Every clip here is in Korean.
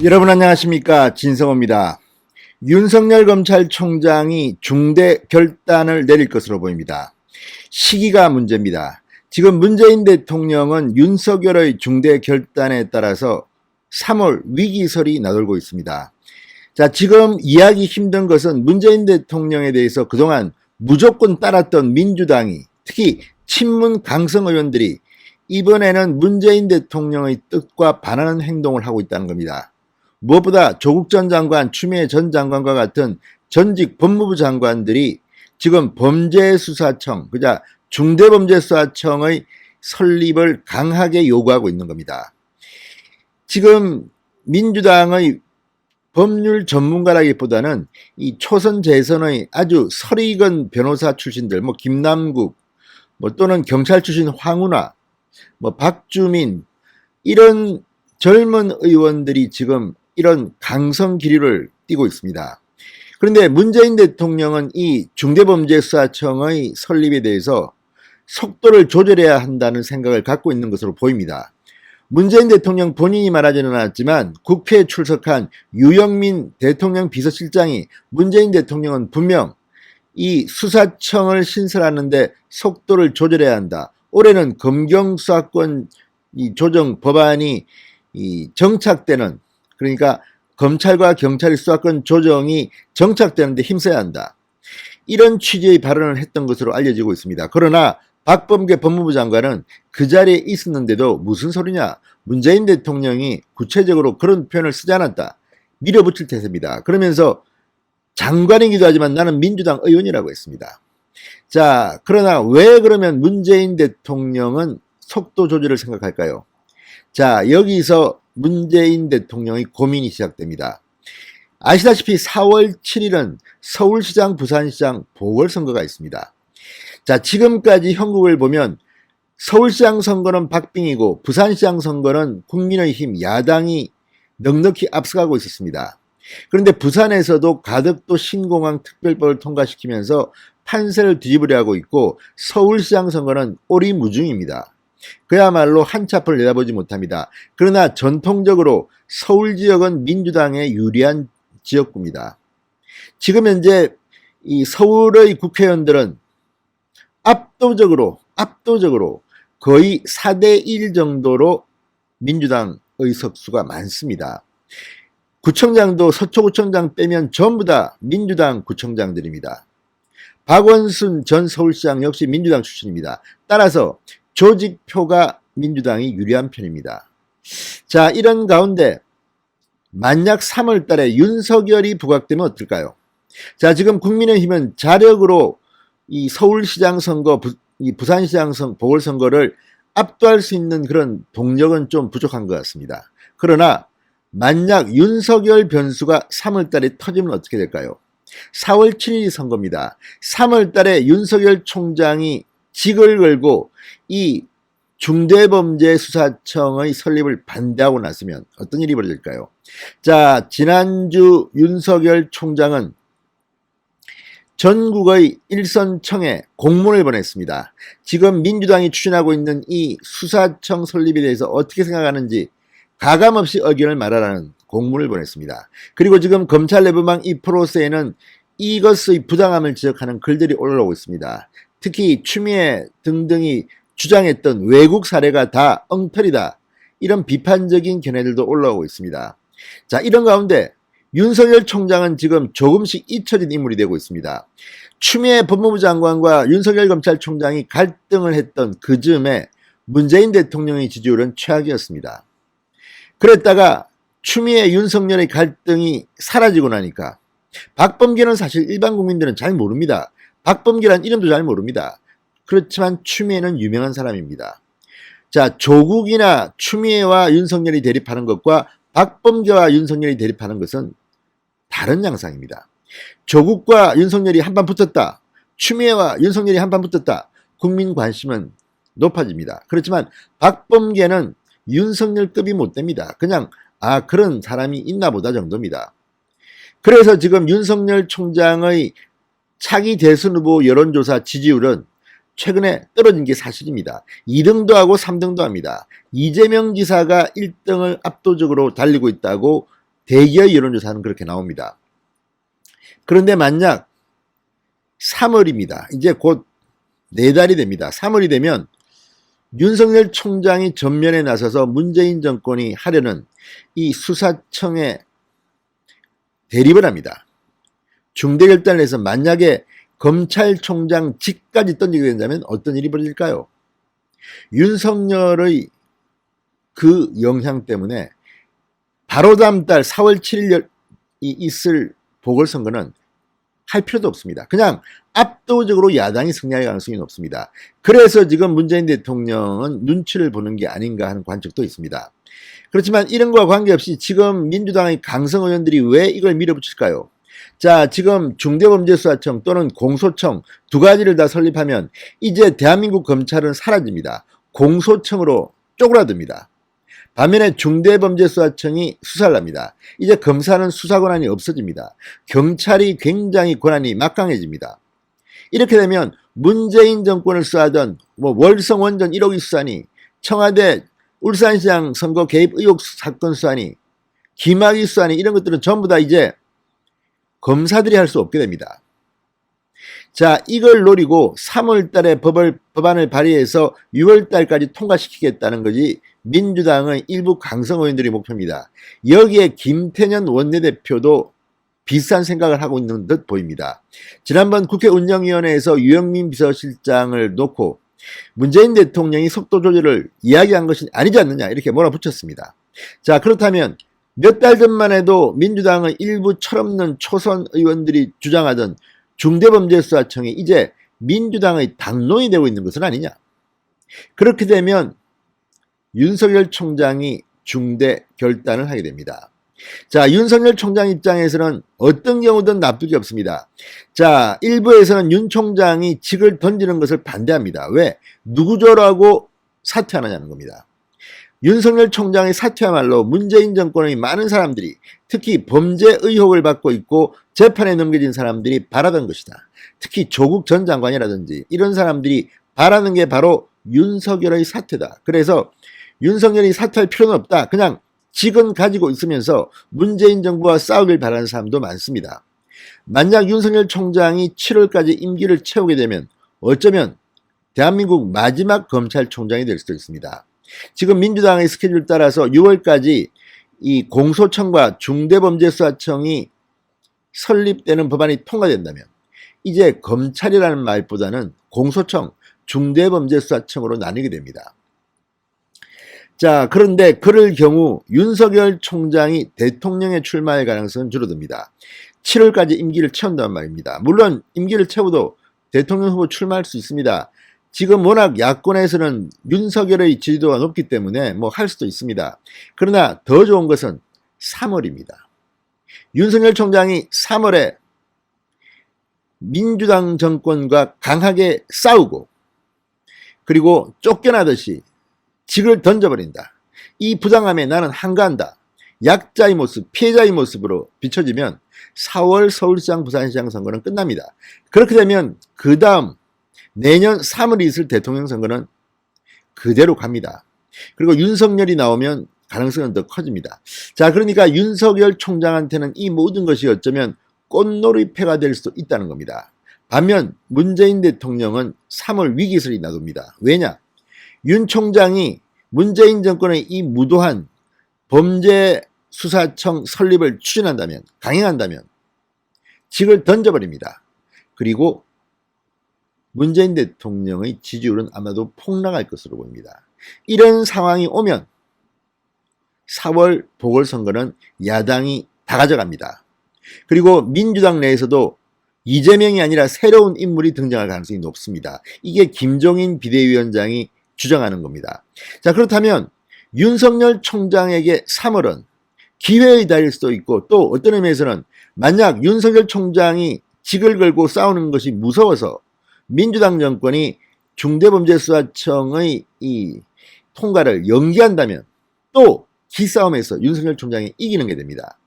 여러분 안녕하십니까, 진성호입니다. 윤석열 검찰총장이 중대 결단을 내릴 것으로 보입니다. 시기가 문제입니다. 지금 문재인 대통령은 윤석열의 중대 결단에 따라서 3월 위기설이 나돌고 있습니다. 자, 지금 이해하기 힘든 것은 문재인 대통령에 대해서 그동안 무조건 따랐던 민주당이, 특히 친문 강성 의원들이 이번에는 문재인 대통령의 뜻과 반하는 행동을 하고 있다는 겁니다. 무엇보다 조국 전 장관, 추미애 전 장관과 같은 전직 법무부 장관들이 지금 범죄수사청, 그자 중대범죄수사청의 설립을 강하게 요구하고 있는 겁니다. 지금 민주당의 법률 전문가라기보다는 이 초선 재선의 아주 설익은 변호사 출신들, 김남국, 또는 경찰 출신 황운하, 박주민, 이런 젊은 의원들이 지금 이런 강성 기류를 띠고 있습니다. 그런데 문재인 대통령은 이 중대범죄수사청의 설립에 대해서 속도를 조절해야 한다는 생각을 갖고 있는 것으로 보입니다. 문재인 대통령 본인이 말하지는 않았지만 국회에 출석한 유영민 대통령 비서실장이 문재인 대통령은 분명 이 수사청을 신설하는데 속도를 조절해야 한다. 올해는 검경수사권 조정 법안이 정착되는, 그러니까 검찰과 경찰의 수사권 조정이 정착되는데 힘써야 한다. 이런 취지의 발언을 했던 것으로 알려지고 있습니다. 그러나 박범계 법무부 장관은 그 자리에 있었는데도 무슨 소리냐, 문재인 대통령이 구체적으로 그런 표현을 쓰지 않았다, 밀어붙일 태세입니다. 그러면서 장관이기도 하지만 나는 민주당 의원이라고 했습니다. 자, 그러나 왜 그러면 문재인 대통령은 속도 조절을 생각할까요? 자, 여기서 문재인 대통령의 고민이 시작됩니다. 아시다시피 4월 7일은 서울시장, 부산시장 보궐선거가 있습니다. 자, 지금까지 형국을 보면 서울시장 선거는 박빙이고 부산시장 선거는 국민의힘 야당이 넉넉히 앞서가고 있었습니다. 그런데 부산에서도 가덕도 신공항 특별법을 통과시키면서 판세를 뒤집으려 하고 있고 서울시장 선거는 오리무중입니다. 그야말로 한치 앞을 내다보지 못합니다. 그러나 전통적으로 서울 지역은 민주당에 유리한 지역구입니다. 지금 현재 이 서울의 국회의원들은 압도적으로 거의 4대1 정도로 민주당의 석수가 많습니다. 구청장도 서초구청장 빼면 전부 다 민주당 구청장들입니다. 박원순 전 서울시장 역시 민주당 출신입니다. 따라서 조직표가 민주당이 유리한 편입니다. 자, 이런 가운데 만약 3월 달에 윤석열이 부각되면 어떨까요? 자, 지금 국민의힘은 자력으로 이 서울시장 선거, 이 부산시장 보궐선거를 압도할 수 있는 그런 동력은 좀 부족한 것 같습니다. 그러나 만약 윤석열 변수가 3월 달에 터지면 어떻게 될까요? 4월 7일이 선거입니다. 3월 달에 윤석열 총장이 직을 걸고 이 중대범죄수사청의 설립을 반대하고 났으면 어떤 일이 벌어질까요? 자, 지난주 윤석열 총장은 전국의 일선청에 공문을 보냈습니다. 지금 민주당이 추진하고 있는 이 수사청 설립에 대해서 어떻게 생각하는지 가감없이 의견을 말하라는 공문을 보냈습니다. 그리고 지금 검찰 내부망 이 프로세에는 이것의 부당함을 지적하는 글들이 올라오고 있습니다. 특히 추미애 등등이 주장했던 외국 사례가 다 엉터리다, 이런 비판적인 견해들도 올라오고 있습니다. 자, 이런 가운데 윤석열 총장은 지금 조금씩 잊혀진 인물이 되고 있습니다. 추미애 법무부 장관과 윤석열 검찰총장이 갈등을 했던 그 즈음에 문재인 대통령의 지지율은 최악이었습니다. 그랬다가 추미애 윤석열의 갈등이 사라지고 나니까 박범계는 사실 일반 국민들은 잘 모릅니다. 박범계란 이름도 잘 모릅니다. 그렇지만 추미애는 유명한 사람입니다. 자, 조국이나 추미애와 윤석열이 대립하는 것과 박범계와 윤석열이 대립하는 것은 다른 양상입니다. 조국과 윤석열이 한판 붙었다, 추미애와 윤석열이 한판 붙었다, 국민 관심은 높아집니다. 그렇지만 박범계는 윤석열급이 못 됩니다. 그냥 그런 사람이 있나 보다 정도입니다. 그래서 지금 윤석열 총장의 차기 대선 후보 여론조사 지지율은 최근에 떨어진 게 사실입니다. 2등도 하고 3등도 합니다. 이재명 지사가 1등을 압도적으로 달리고 있다고 대기업 여론조사는 그렇게 나옵니다. 그런데 만약 3월입니다. 이제 곧 4달이 됩니다. 3월이 되면 윤석열 총장이 전면에 나서서 문재인 정권이 하려는 이 수사청에 대립을 합니다. 중대결단을 해서 만약에 검찰총장직까지 던지게 된다면 어떤 일이 벌어질까요? 윤석열의 그 영향 때문에 바로 다음 달 4월 7일 있을 보궐선거는 할 필요도 없습니다. 그냥 압도적으로 야당이 승리할 가능성이 높습니다. 그래서 지금 문재인 대통령은 눈치를 보는 게 아닌가 하는 관측도 있습니다. 그렇지만 이런 거와 관계없이 지금 민주당의 강성 의원들이 왜 이걸 밀어붙일까요? 자, 지금 중대범죄수사청 또는 공소청 두 가지를 다 설립하면 이제 대한민국 검찰은 사라집니다. 공소청으로 쪼그라듭니다. 반면에 중대범죄수사청이 수사를 합니다. 이제 검사는 수사 권한이 없어집니다. 경찰이 굉장히 권한이 막강해집니다. 이렇게 되면 문재인 정권을 수사하던 월성 원전 1호기 수사니, 청와대 울산시장 선거 개입 의혹 사건 수사니, 김학의 수사니, 이런 것들은 전부 다 이제 검사들이 할 수 없게 됩니다. 자, 이걸 노리고 3월 달에 법안을 발의해서 6월 달까지 통과시키겠다는 것이 민주당의 일부 강성 의원들의 목표입니다. 여기에 김태년 원내대표도 비슷한 생각을 하고 있는 듯 보입니다. 지난번 국회 운영위원회에서 유영민 비서실장을 놓고 문재인 대통령이 속도 조절을 이야기한 것이 아니지 않느냐 이렇게 몰아붙였습니다. 자, 그렇다면 몇 달 전만 해도 민주당의 일부 철없는 초선 의원들이 주장하던 중대범죄수사청이 이제 민주당의 당론이 되고 있는 것은 아니냐. 그렇게 되면 윤석열 총장이 중대 결단을 하게 됩니다. 자, 윤석열 총장 입장에서는 어떤 경우든 납득이 없습니다. 자, 일부에서는 윤 총장이 직을 던지는 것을 반대합니다. 왜? 누구죠라고 사퇴하느냐는 겁니다. 윤석열 총장의 사퇴야말로 문재인 정권의 많은 사람들이 특히 범죄 의혹을 받고 있고 재판에 넘겨진 사람들이 바라던 것이다. 특히 조국 전 장관이라든지 이런 사람들이 바라는 게 바로 윤석열의 사퇴다. 그래서 윤석열이 사퇴할 필요는 없다. 그냥 직은 가지고 있으면서 문재인 정부와 싸우길 바라는 사람도 많습니다. 만약 윤석열 총장이 7월까지 임기를 채우게 되면 어쩌면 대한민국 마지막 검찰총장이 될 수도 있습니다. 지금 민주당의 스케줄 따라서 6월까지 이 공소청과 중대범죄수사청이 설립되는 법안이 통과된다면 이제 검찰이라는 말보다는 공소청, 중대범죄수사청으로 나뉘게 됩니다. 자, 그런데 그럴 경우 윤석열 총장이 대통령에 출마할 가능성은 줄어듭니다. 7월까지 임기를 채운단 말입니다. 물론 임기를 채워도 대통령 후보 출마할 수 있습니다. 지금 워낙 야권에서는 윤석열의 지지도가 높기 때문에 할 수도 있습니다. 그러나 더 좋은 것은 3월입니다. 윤석열 총장이 3월에 민주당 정권과 강하게 싸우고 그리고 쫓겨나듯이 직을 던져버린다. 이 부당함에 나는 한가한다. 약자의 모습, 피해자의 모습으로 비춰지면 4월 서울시장, 부산시장 선거는 끝납니다. 그렇게 되면 그 다음 내년 3월에 있을 대통령 선거는 그대로 갑니다. 그리고 윤석열이 나오면 가능성은 더 커집니다. 자, 그러니까 윤석열 총장한테는 이 모든 것이 어쩌면 꽃놀이패가 될 수도 있다는 겁니다. 반면 문재인 대통령은 3월 위기설이 나뉩니다. 왜냐? 윤 총장이 문재인 정권의 이 무도한 범죄수사청 설립을 추진한다면, 강행한다면 직을 던져버립니다. 그리고 문재인 대통령의 지지율은 아마도 폭락할 것으로 보입니다. 이런 상황이 오면 4월 보궐선거는 야당이 다 가져갑니다. 그리고 민주당 내에서도 이재명이 아니라 새로운 인물이 등장할 가능성이 높습니다. 이게 김종인 비대위원장이 주장하는 겁니다. 자, 그렇다면 윤석열 총장에게 3월은 기회의 달일 수도 있고 또 어떤 의미에서는 만약 윤석열 총장이 직을 걸고 싸우는 것이 무서워서 민주당 정권이 중대범죄수사청의 이 통과를 연기한다면 또 기싸움에서 윤석열 총장이 이기는 게 됩니다.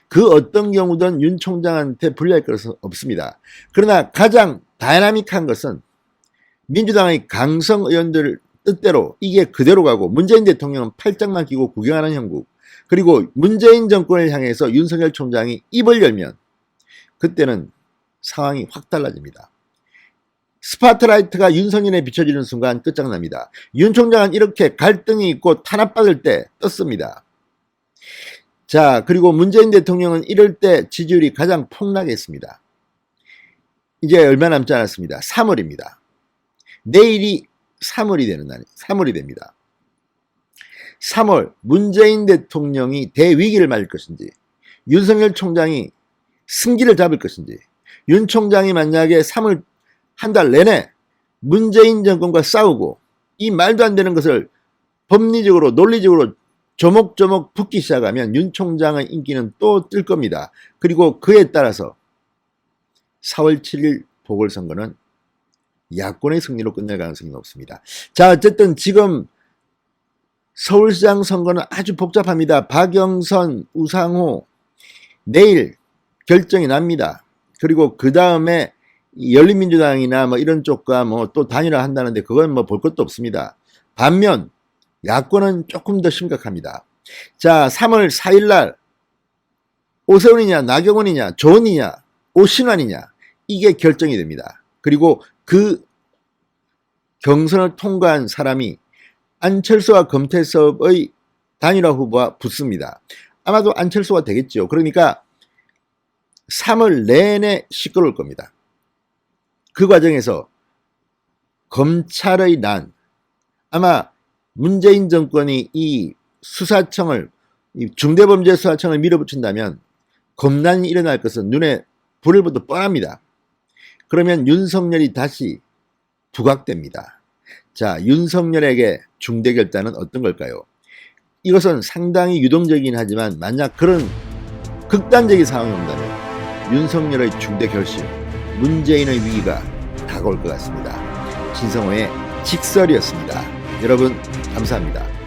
그 어떤 경우든 윤 총장한테 불리할 것은 없습니다. 그러나 가장 다이나믹한 것은 민주당의 강성 의원들 뜻대로 이게 그대로 가고 문재인 대통령은 팔짱만 끼고 구경하는 형국, 그리고 문재인 정권을 향해서 윤석열 총장이 입을 열면 그때는 상황이 확 달라집니다. 스파트라이트가 윤석열에 비춰지는 순간 끝장납니다. 윤 총장은 이렇게 갈등이 있고 탄압받을 때 떴습니다. 자, 그리고 문재인 대통령은 이럴 때 지지율이 가장 폭락했습니다. 이제 얼마 남지 않았습니다. 3월입니다. 내일이 3월이 되는 날, 3월이 됩니다. 3월 문재인 대통령이 대위기를 맞을 것인지, 윤석열 총장이 승기를 잡을 것인지, 윤 총장이 만약에 3월 한 달 내내 문재인 정권과 싸우고 이 말도 안 되는 것을 법리적으로 논리적으로 조목조목 붙기 시작하면 윤 총장의 인기는 또 뜰 겁니다. 그리고 그에 따라서 4월 7일 보궐선거는 야권의 승리로 끝날 가능성이 높습니다. 자, 어쨌든 지금 서울시장 선거는 아주 복잡합니다. 박영선, 우상호 내일 결정이 납니다. 그리고 그 다음에 열린민주당이나 뭐 이런 쪽과 뭐 또 단일화 한다는데 그건 뭐 볼 것도 없습니다. 반면 야권은 조금 더 심각합니다. 자, 3월 4일 날 오세훈이냐 나경원이냐 조은이냐 오신환이냐 이게 결정이 됩니다. 그리고 그 경선을 통과한 사람이 안철수와 금태섭의 단일화 후보와 붙습니다. 아마도 안철수가 되겠죠. 그러니까 3월 내내 시끄러울 겁니다. 그 과정에서 검찰의 난, 아마 문재인 정권이 이 수사청을, 이 중대범죄수사청을 밀어붙인다면 검난이 일어날 것은 눈에 불을 보듯 뻔합니다. 그러면 윤석열이 다시 부각됩니다. 자, 윤석열에게 중대결단은 어떤 걸까요? 이것은 상당히 유동적이긴 하지만 만약 그런 극단적인 상황이 온다면 윤석열의 중대결심, 문재인의 위기가 다가올 것 같습니다. 신성호의 직설이었습니다. 여러분 감사합니다.